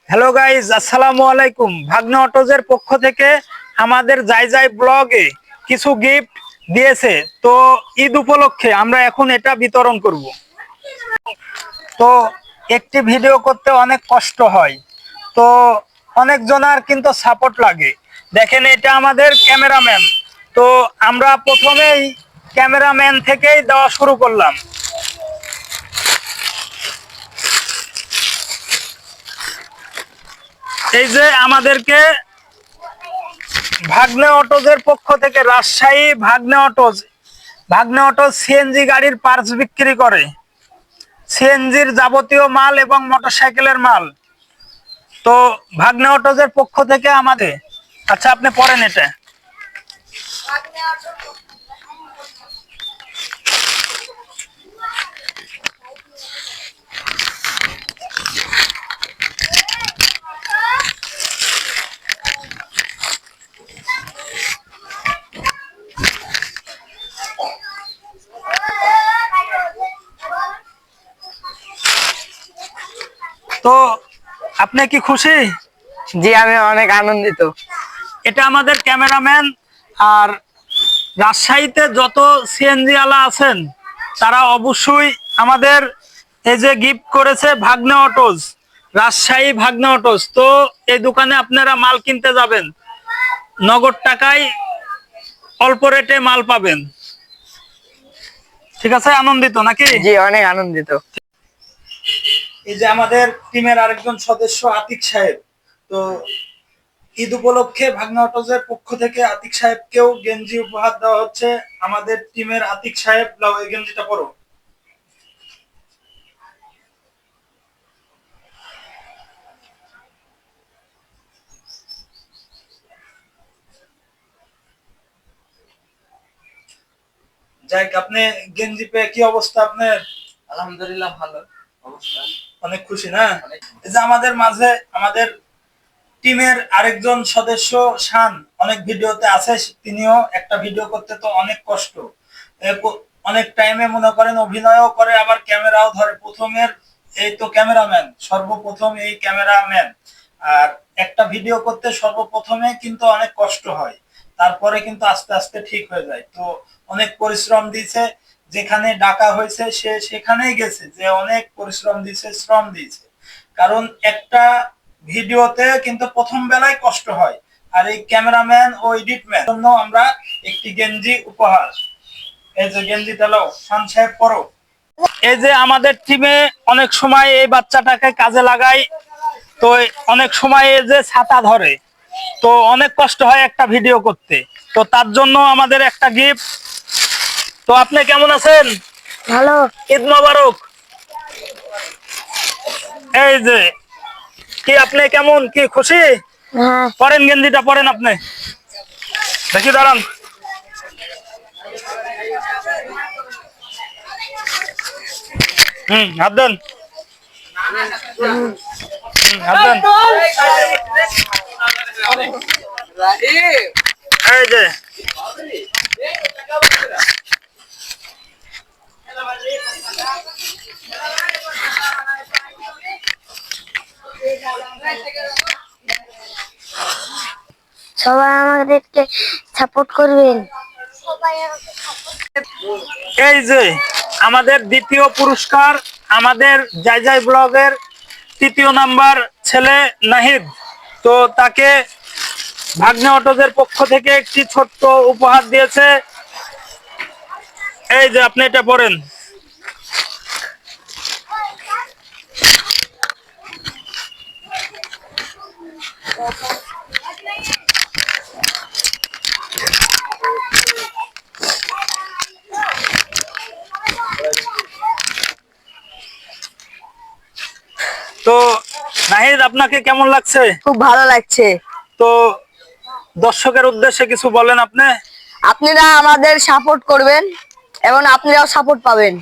Hello guys, আসসালামু আলাইকুম। ভাগ্নে অটোজের পক্ষ থেকে আমাদের যাই যাই ব্লগে কিছু গিফট দিয়েছে। তো ঈদ উপলক্ষে আমরা এখন এটা বিতরণ করব। তো একটি ভিডিও করতে অনেক কষ্ট হয়, তো অনেক জনার কিন্তু সাপোর্ট লাগে। দেখেন, এটা আমাদের ক্যামেরাম্যান। তো আমরা প্রথমেই ক্যামেরাম্যান থেকেই দেওয়া শুরু করলাম। এই যে আমাদেরকে ভাগ্নে অটোজের পক্ষ থেকে রাজশাহী ভাগ্নে অটোজ সিএনজি গাড়ির পার্টস বিক্রি করে, সিএনজির যাবতীয় মাল এবং মোটরসাইকেলের মাল। তো ভাগ্নে অটোজের পক্ষ থেকে আমাদের, আচ্ছা আপনি পড়েন এটা। তো আপনি কি খুশি? জি, আমি অনেক আনন্দিত। এটা আমাদের ক্যামেরাম্যান। আর রাজশাহীতে যত সিএনজি আলা আছেন তারা অবশ্যই আমাদের এই যে গিফট করেছে ভাগ্নে অটোজ, রাজশাহী ভাগ্নে অটোজ। তো এই দোকানে আপনারা মাল কিনতে যাবেন, নগদ টাকায় অল্প রেটে মাল পাবেন। ঠিক আছে, আনন্দিত নাকি? জি, অনেক আনন্দিত। এই যে আমাদের টিমের আরেকজন সদস্য আতিক সাহেব। তো ঈদ উপলক্ষে ভাগ্নে অটোজের পক্ষ থেকে আতিক সাহেবকেও গেঞ্জি উপহার দেওয়া হচ্ছে। আমাদের টিমের আতিক সাহেব, লাও এই গেঞ্জিটা পরো। যাই, আপনি গেঞ্জি পেয়ে কি অবস্থা আপনার? আলহামদুলিল্লাহ, ভালো অবস্থা। অনেক খুশি না? এই যে আমাদের মাঝে আমাদের টিমের আরেকজন সদস্য শান অনেক ভিডিওতে আছে, তিনিও একটা ভিডিও করতে তো অনেক কষ্ট। অনেক টাইমে মনে করেন অভিনয়ও করে, আবার ক্যামেরাও ধরে। প্রথমের এই তো ক্যামেরাম্যান, সর্বপ্রথম এই ক্যামেরাম্যান। আর একটা ভিডিও করতে সর্বপ্রথমে কিন্তু অনেক কষ্ট হয়, তারপরে কিন্তু আস্তে আস্তে ঠিক হয়ে যায়। তো অনেক পরিশ্রম দিয়েছে, যেখানে ডাকা হয়েছে সে সেখানেই গেছে, যে অনেক পরিশ্রম দিয়েছে, শ্রম দিয়েছে। কারণ একটা ভিডিওতে কিন্তু প্রথম বেলায় কষ্ট হয়। আর এই ক্যামেরাম্যান ও এডিটম্যান জন্য আমরা একটি গেঞ্জি উপহার। এই যে গেঞ্জিটা নাও, শান সাহেব পরো। এই যে আমাদের টিমে অনেক সময় এই বাচ্চাটাকে কাজে লাগাই, তো অনেক সময় এই যে ছাতা ধরে, তো অনেক কষ্ট হয় একটা ভিডিও করতে। তো তার জন্য আমাদের একটা গিফট। তো আপনি কেমন আছেন? ভালো। ঈদ মোবারক। এই যে কি, আপনি কেমন, কি খুশি? হ্যাঁ। পরেন গেঞ্জিটা, পরেন আপনি, দেখি দাঁড়ান। হাত দেন, হাত দেন। এই যে সবাই আমাদেরকে সাপোর্ট করবেন। এই যে আমাদের দ্বিতীয় পুরস্কার, আমাদের যাই যাই ব্লগের তৃতীয় নাম্বার ছেলে নাহিদ। তো তাকে ভাগ্নে অটোজের পক্ষ থেকে একটি ছোট্ট উপহার দিয়েছে। এই যে আপনি এটা পড়েন। তো নাহিদ, আপনাকে কেমন লাগছে? খুব ভালো লাগছে। তো দর্শকের উদ্দেশ্যে কিছু বলেন আপনি। আপনারা আমাদের সাপোর্ট করবেন এবং আপনারাও সাপোর্ট পাবেন।